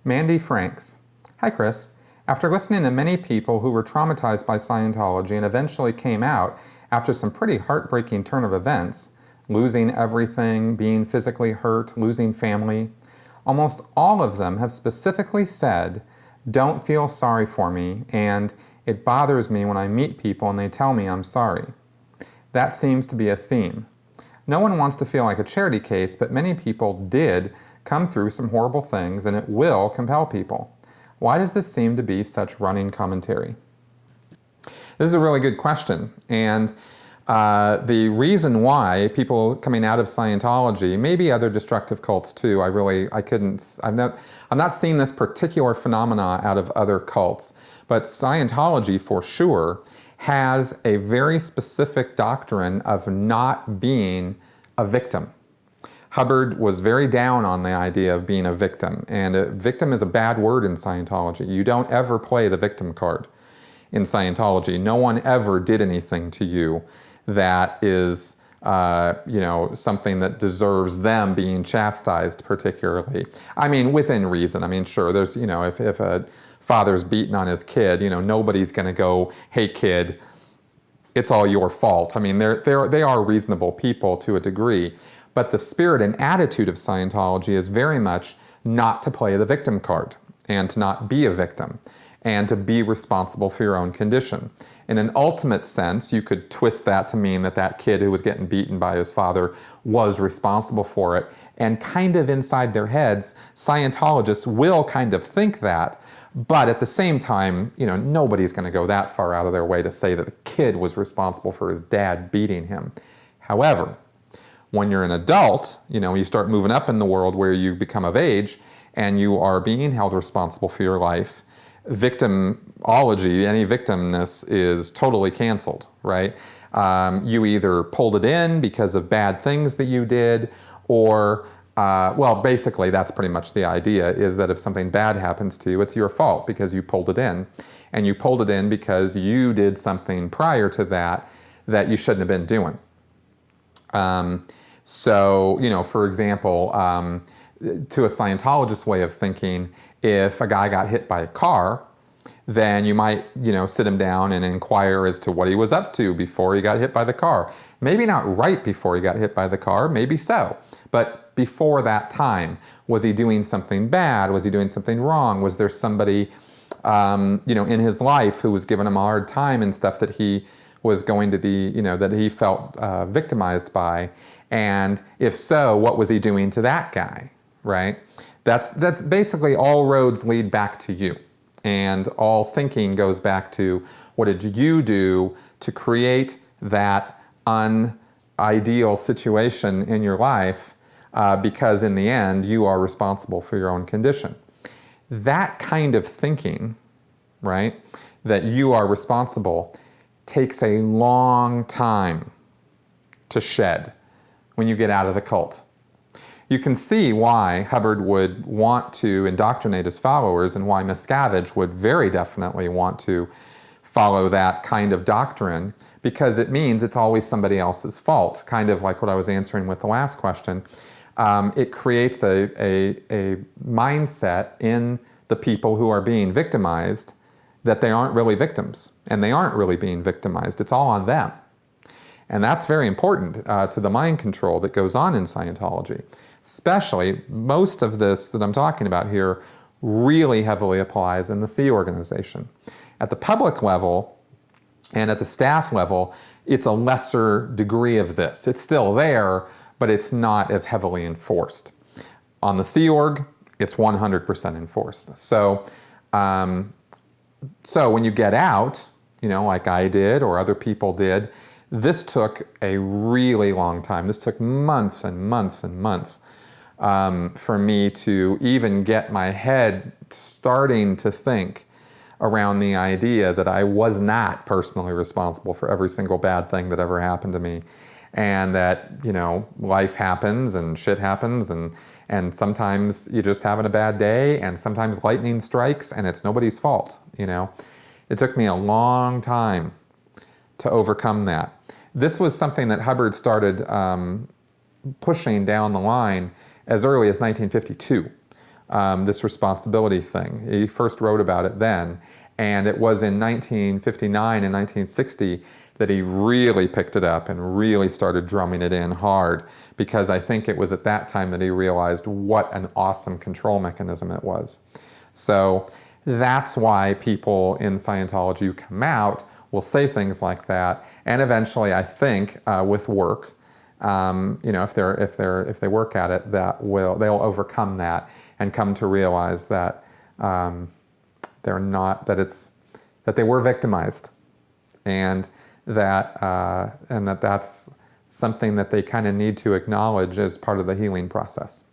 Mandy Franks. Hi, Chris. After listening to many people who were traumatized by Scientology and eventually came out after some pretty heartbreaking turn of events, losing everything, being physically hurt, losing family, almost all of them have specifically said, "Don't feel sorry for me," and "It bothers me when I meet people and they tell me I'm sorry." That seems to be a theme. No one wants to feel like a charity case, but many people did come through some horrible things, and it will compel people. Why does this seem to be such running commentary? This is a really good question, and the reason why people coming out of Scientology, maybe other destructive cults too, I'm not seeing this particular phenomena out of other cults, but Scientology for sure has a very specific doctrine of not being a victim. Hubbard was very down on the idea of being a victim, and a victim is a bad word in Scientology. You don't ever play the victim card in Scientology. No one ever did anything to you that is something that deserves them being chastised particularly. I mean, within reason. I mean, sure, there's, if a father's beating on his kid, nobody's going to go, "Hey kid, it's all your fault." I mean, they are reasonable people to a degree, but the spirit and attitude of Scientology is very much not to play the victim card and to not be a victim and to be responsible for your own condition. In an ultimate sense, you could twist that to mean that that kid who was getting beaten by his father was responsible for it, and kind of inside their heads, Scientologists will kind of think that, but at the same time, nobody's going to go that far out of their way to say that the kid was responsible for his dad beating him. However, when you're an adult, you start moving up in the world where you become of age and you are being held responsible for your life, victimology, any victimness is totally canceled, right? You either pulled it in because of bad things that you did, or basically that's pretty much the idea, is that if something bad happens to you, it's your fault because you pulled it in. And you pulled it in because you did something prior to that that you shouldn't have been doing. For example, to a Scientologist way of thinking, if a guy got hit by a car, then you might, sit him down and inquire as to what he was up to before he got hit by the car. Maybe not right before he got hit by the car, maybe so. But before that time, was he doing something bad? Was he doing something wrong? Was there somebody, in his life who was giving him a hard time and stuff that he was going to be, that he felt victimized by? And if so, what was he doing to that guy, right? That's basically all roads lead back to you. And all thinking goes back to, what did you do to create that unideal situation in your life? Because in the end, you are responsible for your own condition. That kind of thinking, right, that you are responsible, takes a long time to shed when you get out of the cult. You can see why Hubbard would want to indoctrinate his followers and why Miscavige would very definitely want to follow that kind of doctrine, because it means it's always somebody else's fault, kind of like what I was answering with the last question. It creates a mindset in the people who are being victimized that they aren't really victims, and they aren't really being victimized. It's all on them. And that's very important to the mind control that goes on in Scientology. Especially, most of this that I'm talking about here really heavily applies in the Sea organization. At the public level and at the staff level, it's a lesser degree of this. It's still there, but it's not as heavily enforced. On the Sea Org, it's 100% enforced. So when you get out, like I did or other people did, this took a really long time. This took months and months and months for me to even get my head starting to think around the idea that I was not personally responsible for every single bad thing that ever happened to me. And that, life happens and shit happens, and sometimes you're just having a bad day, and sometimes lightning strikes and it's nobody's fault, It took me a long time to overcome that. This was something that Hubbard started pushing down the line as early as 1952. this responsibility thing. He first wrote about it then, and it was in 1959 and 1960 that he really picked it up and really started drumming it in hard, because I think it was at that time that he realized what an awesome control mechanism it was. So that's why people in Scientology who come out will say things like that, and eventually, I think, with work, you know, if they work at it, they'll overcome that and come to realize that they're not, that they were victimized, and that's something that they kind of need to acknowledge as part of the healing process.